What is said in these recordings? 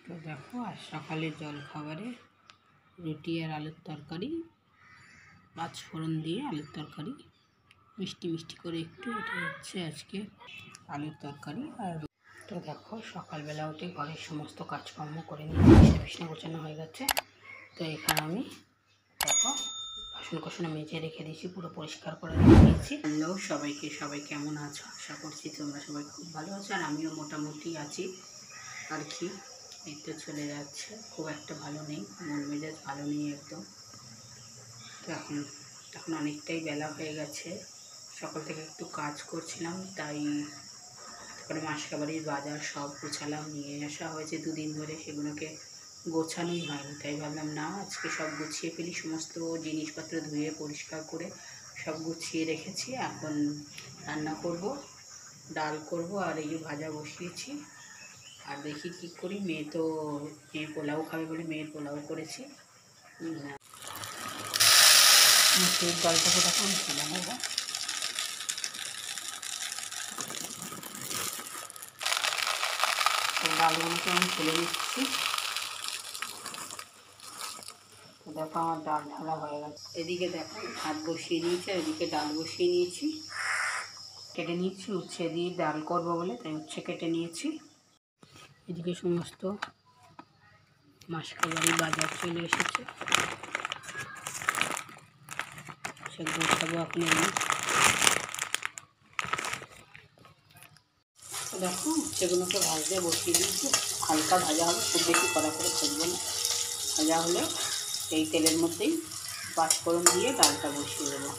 তো দেখো আর সকালে জল খাবারে রুটি আর আলুর তরকারি, পাঁচ ফোড়ন দিয়ে আলুর তরকারি, মিষ্টি মিষ্টি করে একটু। এটা হচ্ছে আজকে আলুর তরকারি। আর তো দেখো সকালবেলা উঠে ঘরের সমস্ত কাজকর্ম করে নিয়ে বিছনা গোছানো হয়ে গেছে। তো এখানে আমি দেখো বাসন কোসন মেজে রেখে দিয়েছি, পুরো পরিষ্কার করে রেখে দিয়েছি। হ্যালো সবাইকে, সবাই কেমন আছো? আশা করছি তোমরা সবাই খুব ভালো আছো, আর আমিও মোটামুটি আছি আর কি। এই তো চলে যাচ্ছে, খুব একটা ভালো নেই, মন মেজাজ ভালো নেই একদম। তো এখন অনেকটাই বেলা হয়ে গেছে, সকাল থেকে একটু কাজ করছিলাম, তাই তারপরে মাসকাবাড়ির বাজার সব গোছালাম, নিয়ে আসা হয়েছে দুদিন ধরে, সেগুলোকে গোছানোই হয়নি। তাই ভাবলাম না, আজকে সব গুছিয়ে ফেলি, সমস্ত জিনিসপত্র ধুয়ে পরিষ্কার করে সব গুছিয়ে রেখেছি। এখন রান্না করব, ডাল করব, আর এই যে ভাজা বসিয়েছি। আর দেখি কী করি, মেয়ে পোলাও খাবে বলে মেয়ের পোলাও করেছি। মুসুর ডালটাকে তখন তুলে নেব। ডালগুলোকে আমি তুলে নিচ্ছি। দেখো আমার ডাল ঢালা হয়ে গেছে। এদিকে দেখো ভাত বসিয়ে নিয়েছি, আর এদিকে ডাল বসিয়ে নিয়েছি, কেটে নিয়েছি। উচ্ছে দিয়ে ডাল করবো বলে তাই উচ্ছে কেটে নিয়েছি। এদিকে সমস্ত মাসকাবাড়ি বাজার চলে এসেছে, সেগুলো খাবো এখন। দেখো সেগুলোকে ভাজতে বসিয়ে দিয়েছি, হালকা ভাজা হবে, খুব বেশি কড়া করে ভাজবো না। ভাজা হলে এই তেলের মধ্যেই পাঁচফোড়ন দিয়ে ডালটা বসিয়ে দেবো।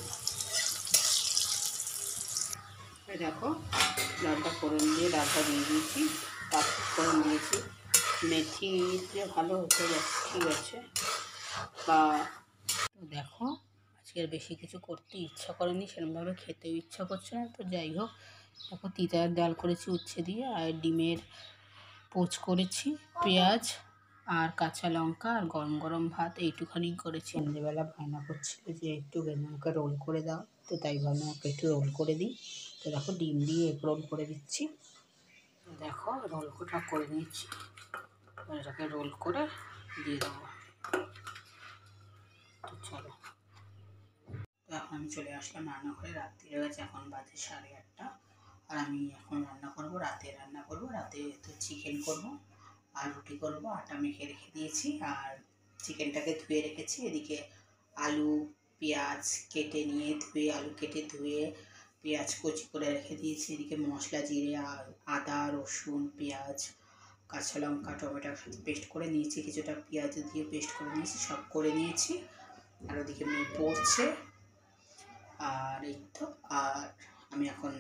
দেখো ডালটা ফোড়ন দিয়ে ডালটা দিয়ে দিয়েছি, পাঁচফোড়ন দিয়েছি, মেথি দিয়ে ভালো হতে যাচ্ছে, ঠিক আছে। বা তো দেখো আজকের বেশি কিছু করতে ইচ্ছা করেনি, সেরকমভাবে খেতেও ইচ্ছা করছে না। তো যাই হোক, দেখো তিতার ডাল করেছি উচ্ছে দিয়ে, আর ডিমের পোচ করেছি, পেঁয়াজ আর কাঁচা লঙ্কা আর গরম গরম ভাত, এইটুখানি করেছি। সন্ধ্যেবেলা বায়না করছিল যে একটু আমাকে রোল করে দাও, তো তাই ভাবলাম ওকে একটু রোল করে দিই। তো দেখো ডিম দিয়ে এগ রোল করে দিচ্ছি। দেখো রোলটা করে নিচ্ছি, এটাকে রোল করে দিয়ে দেবো। তো চলো, এখন আমি চলে আসলাম রান্নাঘরে। রাত্রি হয়ে গেছে, এখন বাজে 8:30। আর আমি এখন রান্না করব, রাতে রান্না করব। রাতে তো চিকেন করব আর রুটি করব। আটা মেখে রেখে দিয়েছি, আর চিকেনটাকে ধুয়ে রেখেছি। এদিকে আলু পেঁয়াজ কেটে নিয়ে ধুয়ে, আলু কেটে ধুয়ে পেঁয়াজ কুচি করে রেখে দিয়েছি। এদিকে মশলা জিরে আদা রসুন পেঁয়াজ কাঁচা লঙ্কা টমেটো একসাথে পেস্ট করে নিয়েছি, কিছুটা পেঁয়াজ দিয়ে পেস্ট করে নিয়েছি, সব করে নিয়েছি। আর ওদিকে মেয়ে পড়ছে, আর এই তো। আর আমি এখন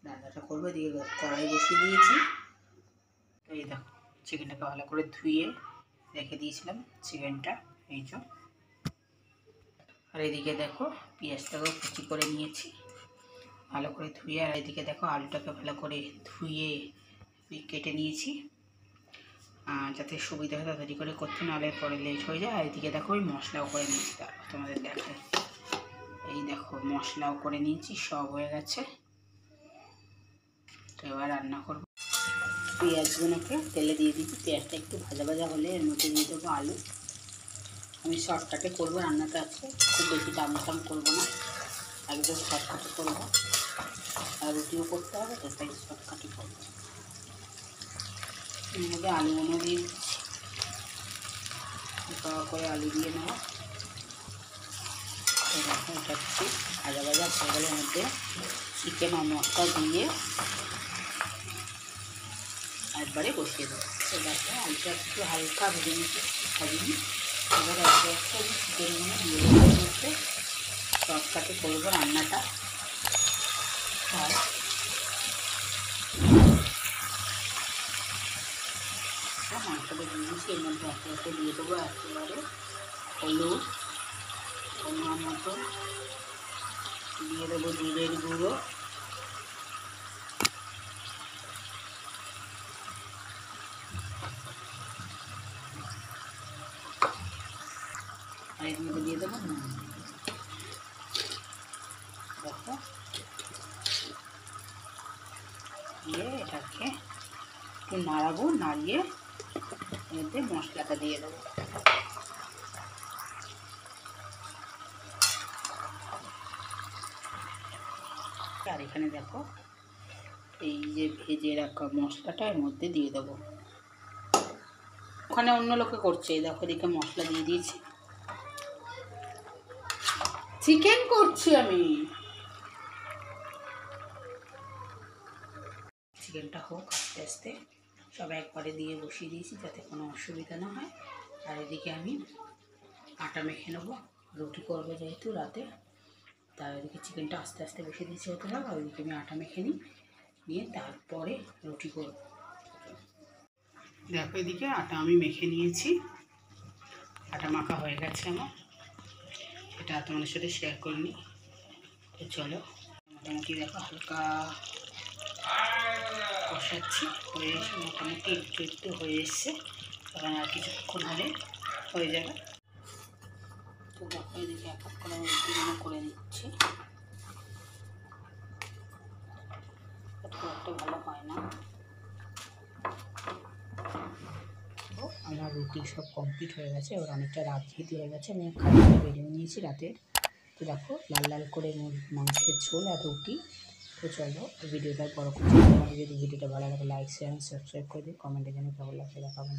রান্নাটা করবো। এদিকে কড়াই বসিয়ে দিয়েছি। এই দেখো চিকেনটাকে ভালো করে ধুয়ে রেখে দিয়েছিলাম, চিকেনটা এই যে। আর এদিকে দেখো পেঁয়াজটাকেও কুচি করে নিয়েছি ভালো করে ধুয়ে। আর এদিকে দেখো আলুটাকে ভালো করে ধুয়ে কেটে নিয়েছি, যাতে সুবিধা হয় তাড়াতাড়ি করে করতে, নাহলে পরে লেট হয়ে যায়। আর এদিকে দেখো ওই মশলাও করে নিয়েছি, তারপর তোমাদের দেখাই। এই দেখো মশলাও করে নিয়েছি, সব হয়ে গেছে। তো এবার রান্না করব। পেঁয়াজগুলোকে তেলে দিয়ে দিচ্ছি, পেঁয়াজটা একটু ভাজা ভাজা হলে এর মধ্যে দিয়ে দেবো আলু। আমি শর্টকাটে করবো রান্নাটা আজকে, খুব বেশি দাম করবো না, একদম শর্টকাটে করবো। আর রুটিও করতে হবে, তো তাই শর্টকাটে করবো। এর মধ্যে আলুগুলো দিয়ে দিচ্ছি, করে আলু দিয়ে নেবো। দেখো এটা একটু ভাজা ভাজা হয়ে গেলে এর মধ্যে চিকেন আর মশলা দিয়ে একবারে বসিয়ে দেবো। তো দেখো আলুটা একটু হালকা ভেজে নিতে ভাজিনি, এবার একটা একটা চিকেনগুলো দিয়ে দেওয়ার মধ্যে শর্টকাটে করবো রান্নাটা। আর মাংসটা দিয়ে দিচ্ছি, এর মধ্যে একটা একটা দিয়ে দেবো একেবারে হলুদ পরিমাণ মতো, দিয়ে দেবো জিরের গুঁড়ো, আর এর মধ্যে দিয়ে দেবো নুন। দেখো দিয়ে এটাকে একটু নাড়াবো, নাড়িয়ে মধ্যে মশলাটা দিয়ে দেবো। আর এখানে দেখো এই যে ভেজে রাখা মশলাটা এর মধ্যে দিয়ে দেবো। ওখানে অন্য লোকে করছে, দেখো এদিকে মশলা দিয়ে দিয়েছি। চিকেন করছি আমি। চিকেনটা হোক আস্তে আস্তে, সব একবারে দিয়ে বসিয়ে দিয়েছি যাতে কোনো অসুবিধা না হয়। আর এদিকে আমি আটা মেখে নেবো, রুটি করবো যেহেতু রাতে, তার এদিকে চিকেনটা আস্তে আস্তে বসিয়ে দিয়েছি হতে হবে। আর ওইদিকে আমি আটা মেখে নিয়ে তারপরে রুটি করবো। দেখো এদিকে আটা আমি মেখে নিয়েছি, আটা মাখা হয়ে গেছে আমার, এটা তোমাদের সাথে শেয়ার করিনি। তো চলো, মোটামুটি দেখো হালকা কষাচ্ছি, হয়ে এসে মোটামুটি একটু একটু হয়ে এসছে, তখন আর কিছুক্ষণ হলে হয়ে যাবে। তো দেখো এদিকে এক এক করে আমি রুটিগুলো করে দিচ্ছি, একটু একটু ভালো হয় না। আমার রুটি সব কমপ্লিট হয়ে গেছে, এবার অনেকটা রাত যেহেতু হয়ে গেছে আমি খাবারটা বেরিয়ে নিয়েছি রাতের। তো দেখো লাল লাল করে মাংসের ঝোল আর রুটি। তো চলো ভিডিওটা বড় করছি, তোমাদের যদি ভিডিওটা ভালো লাগে লাইক শেয়ার সাবস্ক্রাইব করে দিই, কমেন্টে জানিয়ে কেমন লাগছে দেখাবো।